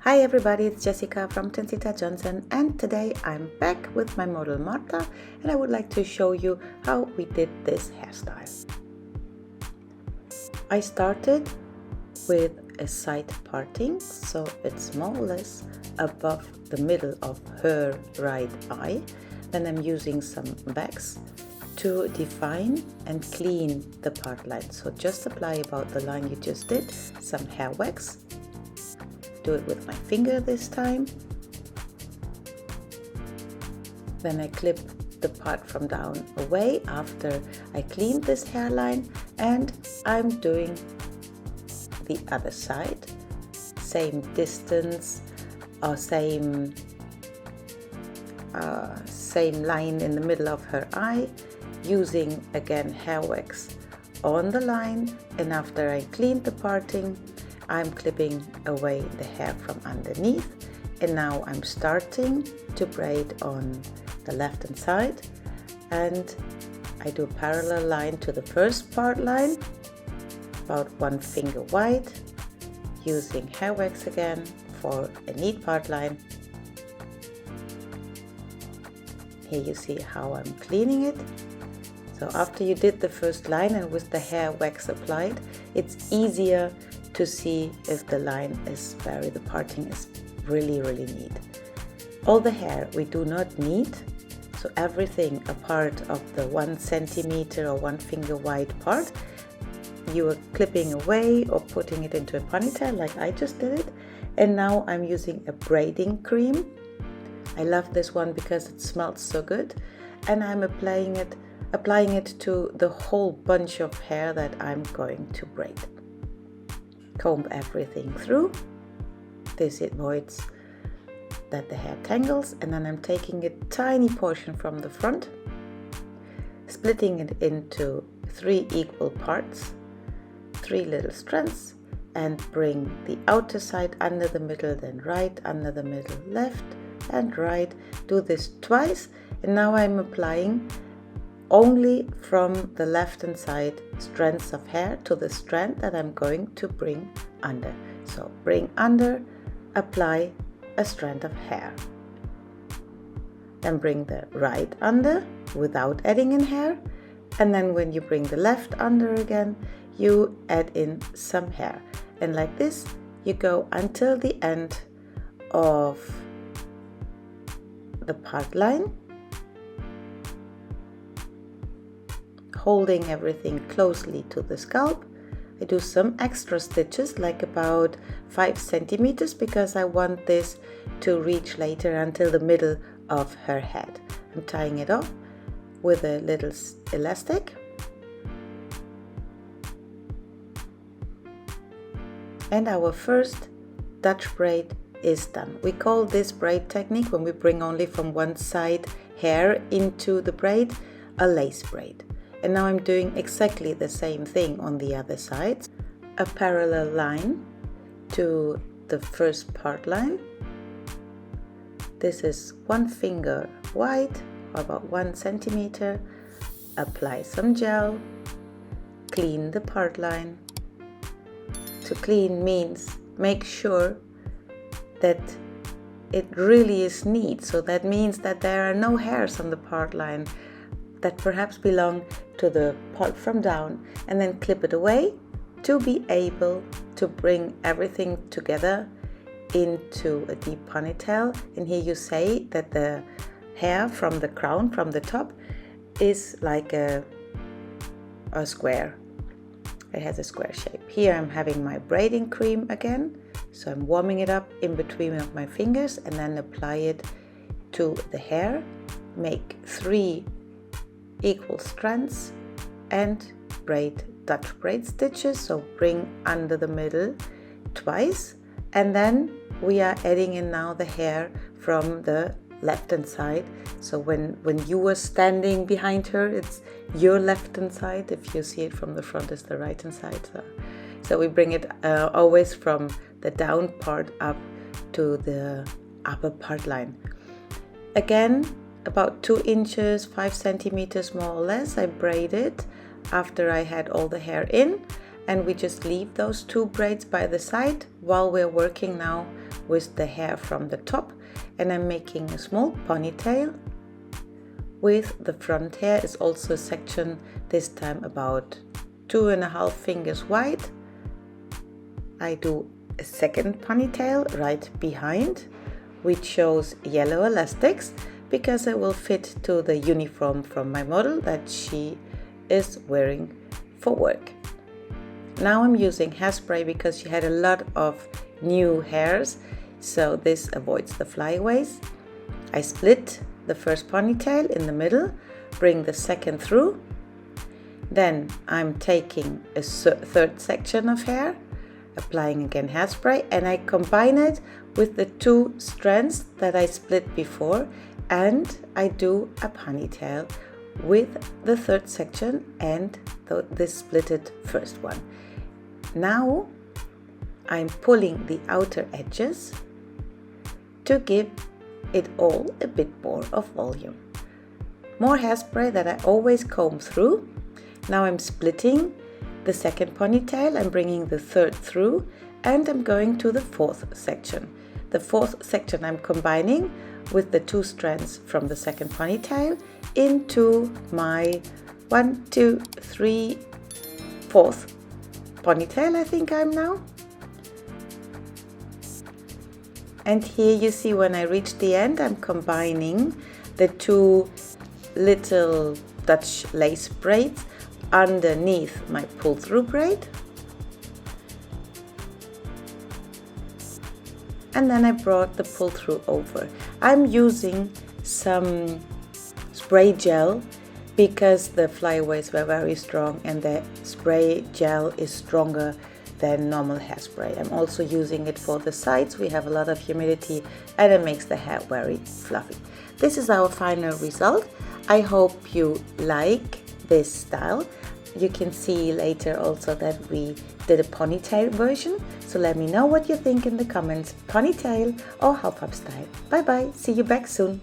Hi everybody, it's Jessica from Tensita Johnson, and today I'm back with my model Marta, and I would like to show you how we did this hairstyle. I started with a side parting, so it's more or less above the middle of her right eye. Then I'm using some wax to define and clean the part line. So just apply about the line you just did, some hair wax. Do it with my finger this time. Then I clip the part from down away after I cleaned this hairline, and I'm doing the other side. Same distance or same line in the middle of her eye, using again hair wax on the line, and after I cleaned the parting, I'm clipping away the hair from underneath, and now I'm starting to braid on the left hand side, and I do a parallel line to the first part line, about 1 finger wide, using hair wax again for a neat part line. Here you see how I'm cleaning it. So after you did the first line and with the hair wax applied, it's easier to see if the line is the parting is really neat. All the hair we do not need, so everything apart of the 1 centimeter or 1 finger wide part, you are clipping away or putting it into a ponytail like I just did it. And now I'm using a braiding cream. I love this one because it smells so good, and I'm applying it to the whole bunch of hair that I'm going to braid. Comb everything through. This avoids that the hair tangles, and then I'm taking a tiny portion from the front, splitting it into 3 equal parts, 3 little strands, and bring the outer side under the middle, then right under the middle, left and right. Do this twice, and now I'm applying only from the left hand side strands of hair to the strand that I'm going to bring under. So bring under, apply a strand of hair. Then bring the right under without adding in hair, and then when you bring the left under again, you add in some hair. And like this you go until the end of the part line, holding everything closely to the scalp. I do some extra stitches, like about 5 centimeters, because I want this to reach later until the middle of her head. I'm tying it off with a little elastic. And our first Dutch braid is done. We call this braid technique, when we bring only from one side hair into the braid, a lace braid. And now I'm doing exactly the same thing on the other side. A parallel line to the first part line. This is 1 finger wide, about 1 centimeter. Apply some gel, clean the part line. To clean means make sure that it really is neat. So that means that there are no hairs on the part line that perhaps belong to the part from down, and then clip it away to be able to bring everything together into a deep ponytail. And here you say that the hair from the crown, from the top, is like a square. It has a square shape. Here I'm having my braiding cream again, so I'm warming it up in between of my fingers and then apply it to the hair. Make 3 equal strands and braid Dutch braid stitches, so bring under the middle twice, and then we are adding in now the hair from the left hand side. So when you were standing behind her, it's your left hand side. If you see it from the front, it's the right hand side. So we bring it always from the down part up to the upper part line. Again, about 2 inches, 5 centimeters more or less, I braid it after I had all the hair in, and we just leave those 2 braids by the side while we're working now with the hair from the top, and I'm making a small ponytail with the front hair. Is also a section, this time about 2.5 fingers wide. I do a second ponytail right behind, which shows yellow elastics because it will fit to the uniform from my model that she is wearing for work. Now I'm using hairspray because she had a lot of new hairs, so this avoids the flyaways. I split the first ponytail in the middle, bring the second through. Then I'm taking a third section of hair, applying again hairspray, and I combine it with the 2 strands that I split before, and I do a ponytail with the third section and this splitted first one. Now I'm pulling the outer edges to give it all a bit more of volume. More hairspray that I always comb through. Now I'm splitting the second ponytail and bringing the third through, and I'm going to the fourth section. The fourth section I'm combining with the 2 strands from the second ponytail into my 1, 2, 3, 4th ponytail, I think I'm now. And here you see when I reach the end, I'm combining the 2 little Dutch lace braids underneath my pull-through braid. And then I brought the pull-through over. I'm using some spray gel because the flyaways were very strong and the spray gel is stronger than normal hairspray. I'm also using it for the sides. We have a lot of humidity and it makes the hair very fluffy. This is our final result. I hope you like this style. You can see later also that we did a ponytail version. So let me know what you think in the comments, ponytail or half up style. Bye bye, see you back soon.